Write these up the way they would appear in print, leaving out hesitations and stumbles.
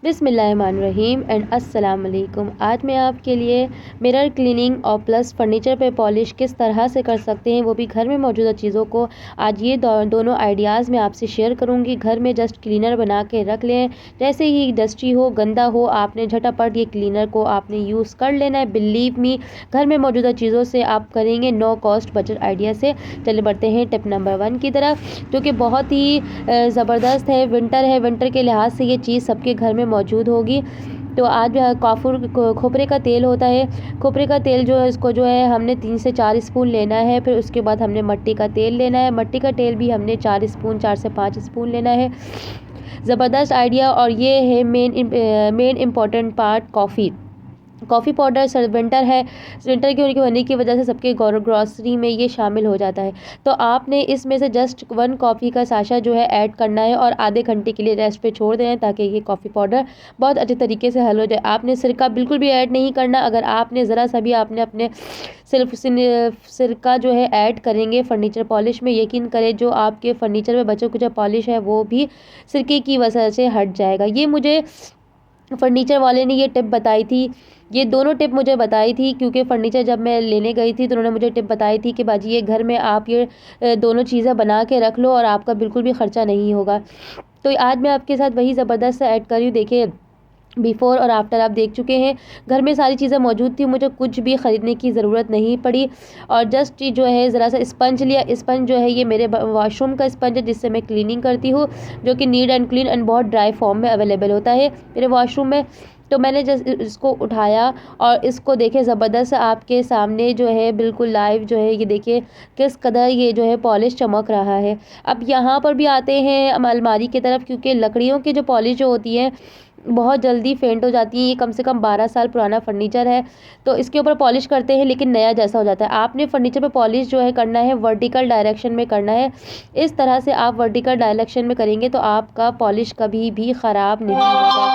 बिस्मिल्लाहिर्रहमानिर्रहीम एंड अस्सलाम वालेकुम। आज मैं आपके लिए मिरर क्लीनिंग और प्लस फर्नीचर पे पॉलिश किस तरह से कर सकते हैं, वो भी घर में मौजूदा चीज़ों को, आज ये दोनों आइडियाज़ मैं आपसे शेयर करूंगी। घर में जस्ट क्लीनर बना के रख लें, जैसे ही डस्टी हो, गंदा हो, आपने झटापट ये क्लीनर को आपने यूज़ कर लेना है। बिलीव मी, घर में मौजूदा चीज़ों से आप करेंगे नो कॉस्ट बजट आइडिया से। चले बढ़ते हैं टिप नंबर 1 की तरफ, जो कि बहुत ही ज़बरदस्त है। विंटर है, विंटर के लिहाज से ये चीज़ सबके घर में मौजूद होगी। तो आज काफूर खोपरे का तेल होता है, खोपरे का तेल जो है इसको जो है हमने 3 से 4 स्पून लेना है। फिर उसके बाद हमने मट्टी का तेल लेना है, मट्टी का तेल भी हमने 4 से 5 स्पून लेना है। ज़बरदस्त आइडिया। और ये है main important part, coffee powder. Sir winter है, विंटर के होने की वजह से सबके ग्रॉसरी में ये शामिल हो जाता है। तो आपने इसमें से जस्ट 1 कॉफ़ी का साशा जो है ऐड करना है और आधे घंटे के लिए रेस्ट पे छोड़ देना है, ताकि ये कॉफ़ी पाउडर बहुत अच्छे तरीके से हल हो जाए। आपने सिरका बिल्कुल भी ऐड नहीं करना। अगर आपने ज़रा सा भी आपने अपने सिरका जो है ऐड करेंगे फर्नीचर पॉलिश में, यकीन करें जो आपके फर्नीचर में बच्चों की जो पॉलिश है वो भी सिरके की वजह से हट जाएगा। ये मुझे फर्नीचर वाले ने ये टिप बताई थी, ये दोनों टिप मुझे बताई थी, क्योंकि फ़र्नीचर जब मैं लेने गई थी तो उन्होंने मुझे टिप बताई थी कि बाजी ये घर में आप ये दोनों चीज़ें बना के रख लो और आपका बिल्कुल भी ख़र्चा नहीं होगा। तो आज मैं आपके साथ वही ज़बरदस्त ऐड कर रही हूँ। देखिए, बिफ़ोर और आफ्टर आप देख चुके हैं। घर में सारी चीज़ें मौजूद थी, मुझे कुछ भी ख़रीदने की ज़रूरत नहीं पड़ी। और जस्ट जो है ज़रा सा स्पंज लिया। स्पंज जो है ये मेरे वॉशरूम का स्पंज है, जिससे मैं क्लीनिंग करती हूँ, जो कि नीट एंड क्लीन एंड बहुत ड्राई फॉर्म में अवेलेबल होता है मेरे वॉशरूम में। तो मैंने जस्ट इसको उठाया और इसको देखे ज़बरदस्त आपके सामने जो है बिल्कुल लाइव जो है, ये देखिए किस कदर ये जो है पॉलिश चमक रहा है। अब यहाँ पर भी आते हैं अलमारी की तरफ, क्योंकि लकड़ियों की जो पॉलिश जो होती है बहुत जल्दी फेंट हो जाती है। ये कम से कम 12 साल पुराना फर्नीचर है, तो इसके ऊपर पॉलिश करते हैं लेकिन नया जैसा हो जाता है। आपने फर्नीचर पे पॉलिश जो है करना है वर्टिकल डायरेक्शन में करना है। इस तरह से आप वर्टिकल डायरेक्शन में करेंगे तो आपका पॉलिश कभी भी ख़राब नहीं होगा।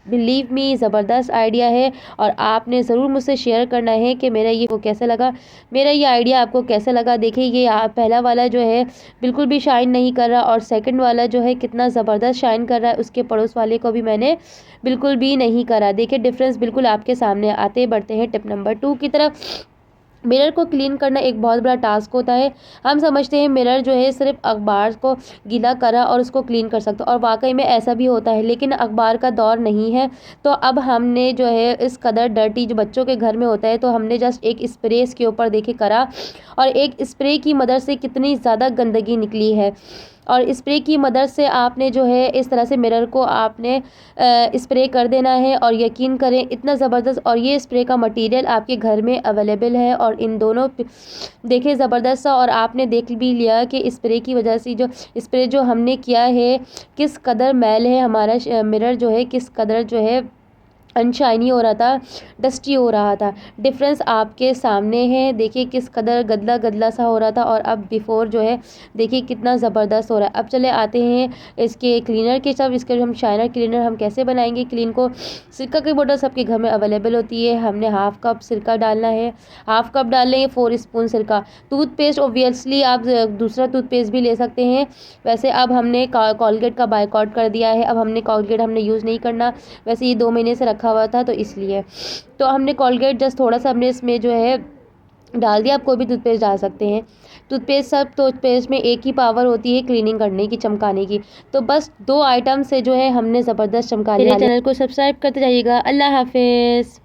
बिलीव मी, ज़बरदस्त आइडिया है और आपने ज़रूर मुझसे शेयर करना है कि मेरा ये को कैसे लगा, मेरा ये आइडिया आपको कैसे लगा। देखिए, ये पहला वाला जो है बिल्कुल भी शाइन नहीं कर रहा, और सेकंड वाला जो है कितना ज़बरदस्त शाइन कर रहा है। उसके पड़ोस वाले को भी मैंने बिल्कुल भी नहीं करा। देखिए डिफरेंस बिल्कुल आपके सामने आते। बढ़ते हैं टिप नंबर 2 की तरफ। मिरर को क्लीन करना एक बहुत बड़ा टास्क होता है। हम समझते हैं मिरर जो है सिर्फ अखबार को गीला करा और उसको क्लीन कर सकते हो, और वाकई में ऐसा भी होता है, लेकिन अखबार का दौर नहीं है। तो अब हमने जो है इस कदर डर्टी जो बच्चों के घर में होता है, तो हमने जस्ट एक स्प्रे इसके ऊपर देखे करा, और एक स्प्रे की मदद से कितनी ज़्यादा गंदगी निकली है। और स्प्रे की मदद से आपने जो है इस तरह से मिरर को आपने स्प्रे कर देना है, और यकीन करें इतना ज़बरदस्त, और ये स्प्रे का मटेरियल आपके घर में अवेलेबल है। और इन दोनों देखिए ज़बरदस्त सा, और आपने देख भी लिया कि स्प्रे की वजह से जो स्प्रे जो हमने किया है किस कदर मैल है हमारा मिरर जो है, किस कदर जो है अनशाइनी हो रहा था, डस्टी हो रहा था। डिफरेंस आपके सामने है। देखिए किस कदर गदला गदला सा हो रहा था, और अब बिफ़ोर जो है देखिए कितना ज़बरदस्त हो रहा है। अब चले आते हैं इसके क्लीनर के सब। इसके हम शाइनर क्लीनर हम कैसे बनाएंगे क्लीन को। सिरका की बोतल सबके घर में अवेलेबल होती है। हमने हाफ़ कप सिरका डालना है, हाफ़ कप डाल लेंगे 4 स्पून सिरका। टूथपेस्ट ऑब्वियसली आप दूसरा टूथपेस्ट भी ले सकते हैं। वैसे अब हमने कॉलगेट का बायकॉट कर दिया है, अब हमने कॉलगेट हमने यूज़ नहीं करना। वैसे ये 2 महीने से रखा हुआ था, तो इसलिए तो हमने कॉलगेट जस्ट थोड़ा सा हमने इसमें जो है डाल दिया। आप कोई भी टूथपेस्ट डाल सकते हैं। टूथपेस्ट सब टूथपेस्ट में एक ही पावर होती है क्लीनिंग करने की, चमकाने की। तो बस 2 आइटम से जो है हमने ज़बरदस्त चमका लिया। मेरे चैनल को सब्सक्राइब करते जाइएगा। अल्लाह हाफिज़।